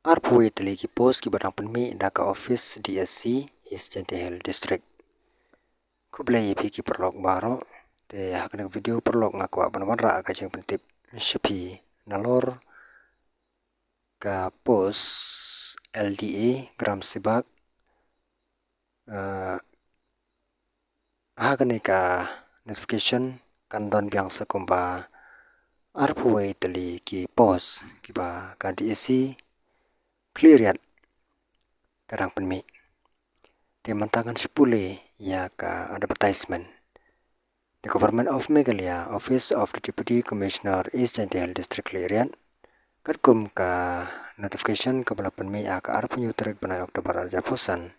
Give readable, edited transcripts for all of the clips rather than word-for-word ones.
Arpui tali ki post ki barang penmi Dhaka Office DSC East Jentihel District. Kublai pi ki perlok baro te hakna video perlok ngakwa banwara ka jeng pentip shepi nalor ka post LDA gram sibak hakne ka notification kan don biang sakumba arpui tali ki post ki ba ka DSC clear karang penmi te mantangan sepule ya ka advertisement. The Government of Meghalaya Office of the Deputy Commissioner East Jentihel District Lirian katkum ka notification ka bala penmi ya ka arpunyu tarik banai Oktober arja posan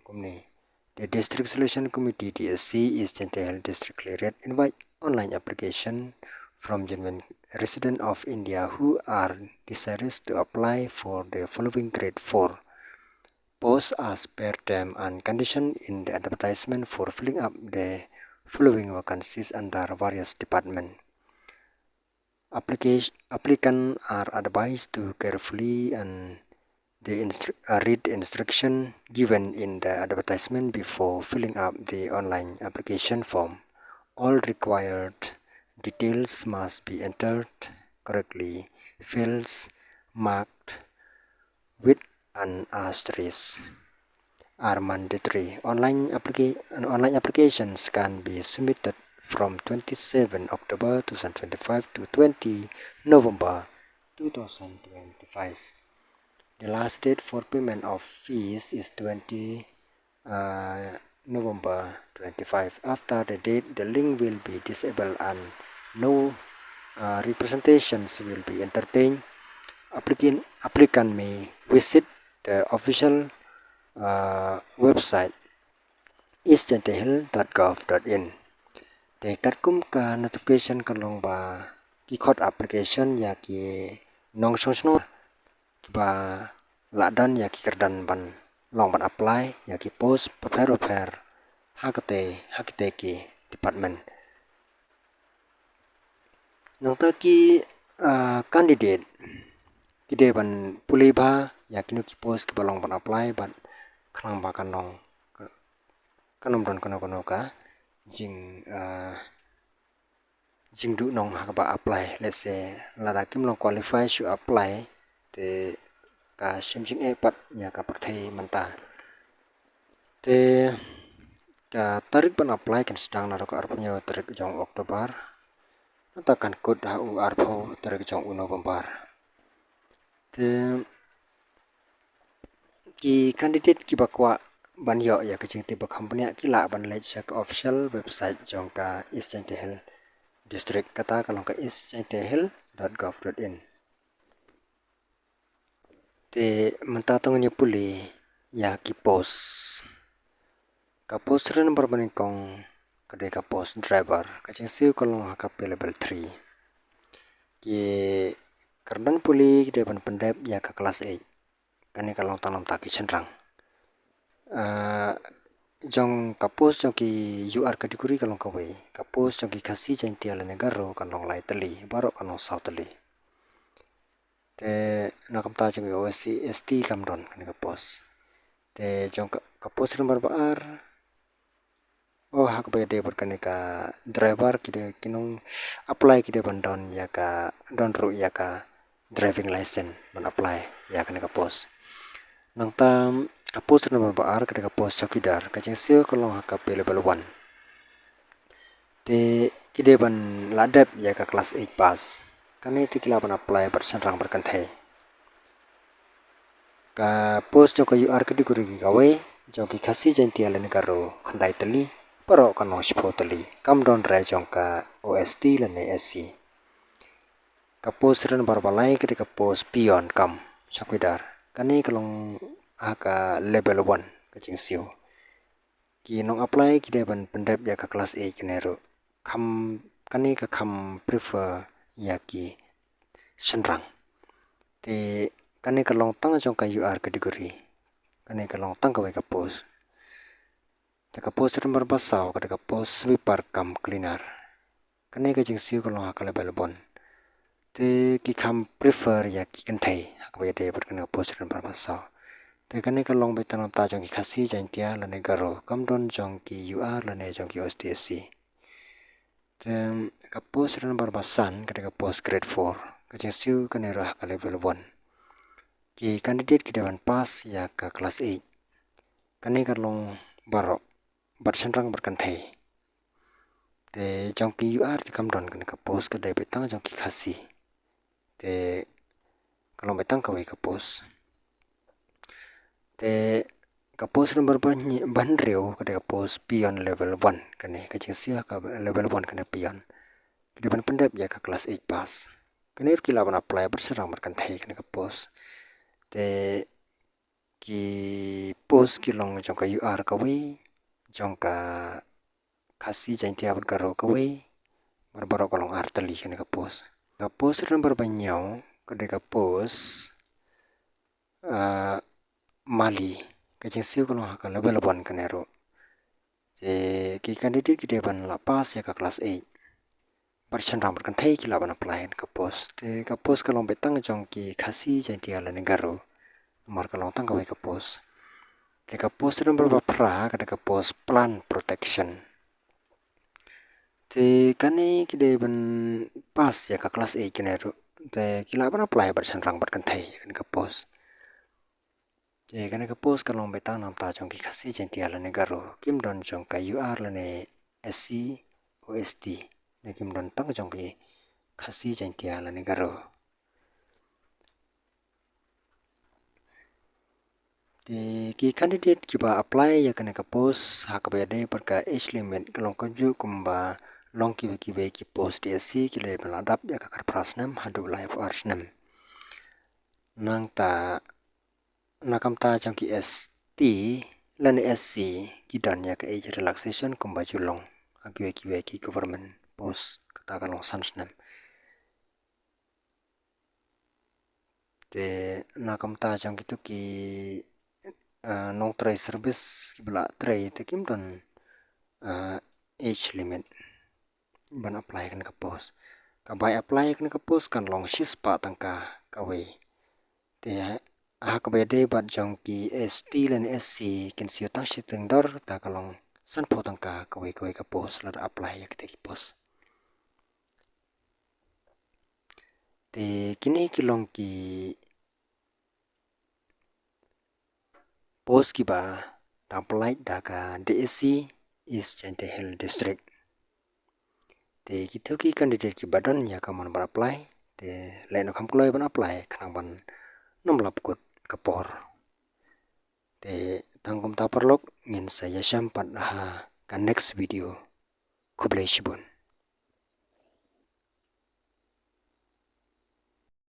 kumni. The District Selection Committee DSC East Jentihel District Lirian invite online application from genuine resident of India who are desirous to apply for the following grade 4 posts as per term and condition in the advertisement for filling up the following vacancies under various departments. Applicants are advised to carefully and read the instruction given in the advertisement before filling up the online application form. All required details must be entered correctly. Fields marked with an asterisk are mandatory. Online applications can be submitted from 27 October 2025 to 20 November 2025. The last date for payment of fees is 20 November 25. After the date, the link will be disabled and no representations will be entertained. Applicant may visit the official website eastjentihel.gov.in. Te katkum ka notification kalong ba ki code application ya ki nong song ki ba ladan ya ki kerdan ban long ban apply ya ki post prepare hakte ki department. Nong ta ki candidate ki de ban puli ba ya ki no ki post ki balong ban apply ban kanang ba kanong kanom don kono ka jing du nong ha ba apply. Let's say lada kim long qualify to apply te ka shimjing e pat ya ka perthai manta te ka tarik ban apply kan sedang naro ka arpunyo tarik jong Oktober atakan kod ha u arpo tarik jong November te ki candidate ki bakwa ban yo ya ka jing te ba company ki la ban le check official website jong ka East Jentihel District kata kalong ka eastjentihel.gov.in. Te mentatong ni puli ya ki post ka post ren nomor baning kong kadai ka post driver ka jing siu kalong ha ka level 3 ki kardan puli ki ban pendep ya ka kelas 8 kani kalong tanam taki senrang jong kapos jong ki UR kategori kalong kawai kapos jong ki kasi jeng tiala negaro kalong lai tali baro kalong sau tali te nakam ta jong OSC ST kamron kani kapos te jong kapos nomor baar hak ba de kani ka driver ki de kinong apply ki de bandon ya ka don ru ya ka driving license ban apply ya kani kapos nang tam kapos nomor baar kani kapos sakidar ka jeng sio kalong hak level 1 te kide ban ladap ya ka kelas 8 pass kani ti kila ban apply bersenrang berkantai ka post jong ka UR kategori ki kawai jong ki khasi jentiala negaro khandai tali paro kanong sipo tali kamdon rai jong ka OST lane SC ka post ren barbalai ka post pion kam sakidar kani kalong aka level 1 ka jing sio ki nong apply ki de ban pendep ya ka kelas 8 kinero kam kani ka kam prefer ya ki senrang te kani kalong tang jong ka UR kategori kani kalong tang ka ka post te ka post nomor basau ka post sweeper kam cleaner kani ka jing siu kalong ha ka level 1 te ki kam prefer ya ki kanthai hakabede berkena post ran barmasau te kane kalong betanam ta jong ki khasi jantia lane garo kamdon jong ki UR lane jong ki OSTSC te ka post ran barbasan kane ka post grade 4 ka jengsiu kane rah ka level 1 ki candidate ki dewan pass ya ka kelas 8 kane kalong baro bersenrang berkantai te jong ki UR ti kamdon kane ka post ka dai betang jong ki khasi te kalong betang ka wei ka post te ka post number ban reu ka ka post pion level 1 kane ka jingsia ka level 1 kane pion ki ban pendep ya ka kelas 8 pass kane ki laban apply berserang berkantai kane ka post te ki post ki long jong ka UR ka wei jong ka khasi jantia berkaro ka wei barbaro kalong artali kane ka post number banyau ka post Mali ka jingsiu kalong ka level 1 kane ro te ki candidate ki deban la pass ya ka kelas 8 bersenrang berkantai ki laban apply ka post te ka post kalong betang jong ki khasi jantia la negaro mar kalong tang ka wei ka post te ka post number bapra ka post plan protection te kane ki deban pass ya ka kelas 8 kane ro te ki laban apply bersenrang berkantai kan ka post te kane ka post kalong betang nam ta jong ki khasi jantia la negaro kim don jong ka UR la ne SC OST ne kim don tang jong ki khasi jantia la negaro te ki candidate ki ba apply ya kane ka post hakabede par ka age limit kalong ko ju kumba long ki post SC ki le baladap ya ka prasnam hadu life arsnam nang ta nakam ta jong ki ST lan SC ki dan ya ka age relaxation kumba julong ki government post kata kalong sansnam te nakam ta jong ki ki nong tray service ki bela tray te kim don age limit ban apply kan ka post ka by apply kan ka post kan long shispa tangka ka wei te hakabede bat jong ki ST lan SC kin siu ta shiteng dor ta kalong san po tangka ka wei ka post la apply ya ki post te kini kilong ki post ki ba apply da ka DSC East Chantai Hill District te kita ki candidate ki badan ya ka man bar apply te lain kam kloi ban apply kanang ban nom lap kut kapor te tangkom ta perlok ngin saya sampat ha ka next video kublai shibun